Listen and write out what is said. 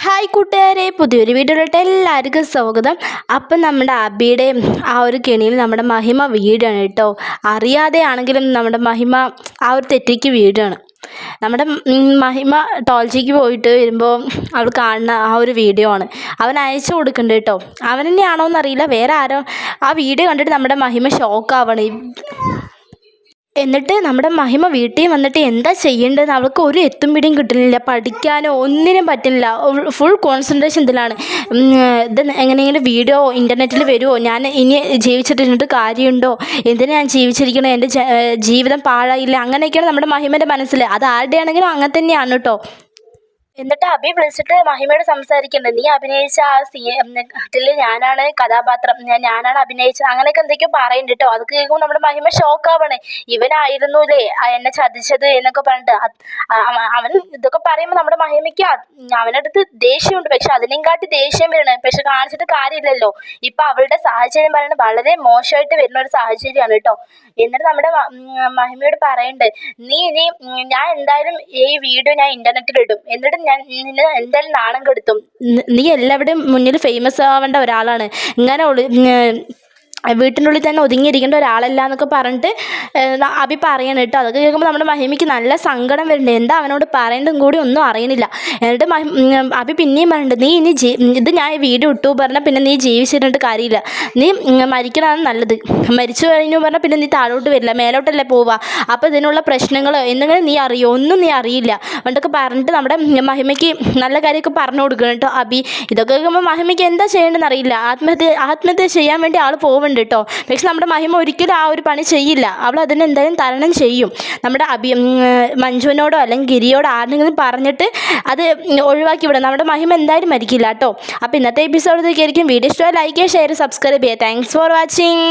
Hi കൂട്ടുകാരെ, പുതിയൊരു വീഡിയോയിലോട്ട് എല്ലാവർക്കും സ്വാഗതം. അപ്പം നമ്മുടെ അബിയുടെ ആ ഒരു കെണിയിൽ നമ്മുടെ മഹിമ വീടാണ് കേട്ടോ. അറിയാതെ ആണെങ്കിലും നമ്മുടെ മഹിമ ആ ഒരു തെറ്റിക്ക് വീടാണ്. നമ്മുടെ മഹിമ ടോൾജിക്ക് പോയിട്ട് വരുമ്പോൾ അവൾ കാണുന്ന ആ ഒരു വീഡിയോ ആണ് അവൻ അയച്ചു കൊടുക്കുന്നുണ്ട് കേട്ടോ. അവൻ തന്നെയാണോ എന്നറിയില്ല, വേറെ ആരോ ആ വീഡിയോ കണ്ടിട്ട് നമ്മുടെ മഹിമ ഷോക്കാവണം. എന്നിട്ട് നമ്മുടെ മഹിമ വീട്ടിൽ വന്നിട്ട് എന്താ ചെയ്യേണ്ടതെന്ന് അവൾക്ക് ഒരു എത്തും പിടിയും കിട്ടുന്നില്ല. പഠിക്കാനോ ഒന്നിനും പറ്റുന്നില്ല. ഫുൾ കോൺസെൻട്രേഷൻ ഇതിലാണ്. ഇത് എങ്ങനെയെങ്കിലും വീഡിയോ ഇൻ്റർനെറ്റിൽ വരുമോ, ഞാൻ ഇനി ജീവിച്ചിട്ടിട്ട് കാര്യമുണ്ടോ, എന്തിനാ ഞാൻ ജീവിച്ചിരിക്കണോ, എൻ്റെ ജീവിതം പാഴായില്ല, അങ്ങനെയൊക്കെയാണ് നമ്മുടെ മഹിമൻ്റെ മനസ്സിൽ. അത് ആരുടെയാണെങ്കിലും അങ്ങനെ തന്നെയാണ് കേട്ടോ. എന്നിട്ട് അബി വിളിച്ചിട്ട് മഹിമയോട് സംസാരിക്കുന്നുണ്ട്. നീ അഭിനയിച്ച ആ സീനിൽ ഞാനാണ് കഥാപാത്രം, ഞാനാണ് അഭിനയിച്ചത്, അങ്ങനെയൊക്കെ എന്തൊക്കെയോ പറയുന്നുണ്ട് കേട്ടോ. അത് കേൾക്കുമ്പോൾ നമ്മുടെ മഹിമ ഷോക്കാവണേ. ഇവനായിരുന്നൂലേ എന്നെ ചതിച്ചത് എന്നൊക്കെ പറഞ്ഞിട്ട് അവൻ ഇതൊക്കെ പറയുമ്പോൾ നമ്മുടെ മഹിമയ്ക്ക് അവനടുത്ത് ദേഷ്യമുണ്ട്. പക്ഷെ അതിനെയും കാട്ടി ദേഷ്യം വരണേ. പക്ഷെ കാണിച്ചിട്ട് കാര്യമില്ലല്ലോ. ഇപ്പം അവളുടെ സാഹചര്യം പറയുന്നത് വളരെ മോശമായിട്ട് വരുന്ന ഒരു സാഹചര്യമാണ് കേട്ടോ. എന്നിട്ട് നമ്മുടെ മഹിമയോട് പറയുന്നുണ്ട്, നീ ഇനി ഞാൻ എന്തായാലും ഈ വീഡിയോ ഞാൻ ഇൻ്റർനെറ്റിൽ ഇടും, എന്നിട്ട് ഞാൻ നിന്നെ എന്തായാലും നാണം കെടുത്തും. നീ എല്ലാവരുടെയും മുന്നിൽ ഫേമസ് ആവേണ്ട ഒരാളാണ്, ഇങ്ങനെ വീട്ടിനുള്ളിൽ തന്നെ ഒതുങ്ങിയിരിക്കേണ്ട ഒരാളല്ല എന്നൊക്കെ പറഞ്ഞിട്ട് അബി പറയണം കേട്ടോ. അതൊക്കെ കേൾക്കുമ്പോൾ നമ്മുടെ മഹിമയ്ക്ക് നല്ല സങ്കടം വരുന്നുണ്ട്. എന്താ അവനോട് പറയേണ്ടതും കൂടി ഒന്നും അറിയണില്ല. എന്നിട്ട് അബി പിന്നെയും പറയുന്നുണ്ട്, നീ ഇനി ഇത് ഞാൻ ഈ വീഡിയോ ഇട്ടു പറഞ്ഞാൽ പിന്നെ നീ ജീവിച്ചിരുന്നിട്ട് കാര്യമില്ല, നീ മരിക്കണതാണ് നല്ലത്. മരിച്ചു കഴിഞ്ഞു പറഞ്ഞാൽ പിന്നെ നീ താഴോട്ട് വരില്ല, മേലോട്ടല്ലേ പോവുക. അപ്പോൾ ഇതിനുള്ള പ്രശ്നങ്ങൾ എന്തെങ്കിലും നീ അറിയോ, ഒന്നും നീ അറിയില്ല എന്നൊക്കെ പറഞ്ഞിട്ട് നമ്മുടെ മഹിമയ്ക്ക് നല്ല കാര്യമൊക്കെ പറഞ്ഞു കൊടുക്കണം കേട്ടോ അബി. ഇതൊക്കെ കേൾക്കുമ്പോൾ മഹിമയ്ക്ക് എന്താ ചെയ്യേണ്ടതെന്ന് അറിയില്ല. ആത്മഹത്യ ചെയ്യാൻ വേണ്ടി ആൾ പോകുന്നുണ്ട് കേട്ടോ. പക്ഷെ നമ്മുടെ മഹിമ ഒരിക്കലും ആ ഒരു പണി ചെയ്യില്ല. അവൾ അതിനെന്തായാലും തരണം ചെയ്യും. നമ്മുടെ മഞ്ജുവിനോടോ അല്ലെങ്കിൽ ഗിരിയോടോ ആരെങ്കിലും പറഞ്ഞിട്ട് അത് ഒഴിവാക്കി വിടാം. നമ്മുടെ മഹിമ എന്തായാലും മരിക്കില്ല കേട്ടോ. അപ്പോൾ ഇന്നത്തെ എപ്പിസോഡിലേക്കായിരിക്കും. വീഡിയോ ഇഷ്ടമായി ലൈക്ക് ചെയ്യുക, ഷെയർ, സബ്സ്ക്രൈബ് ചെയ്യുക. Thanks for watching.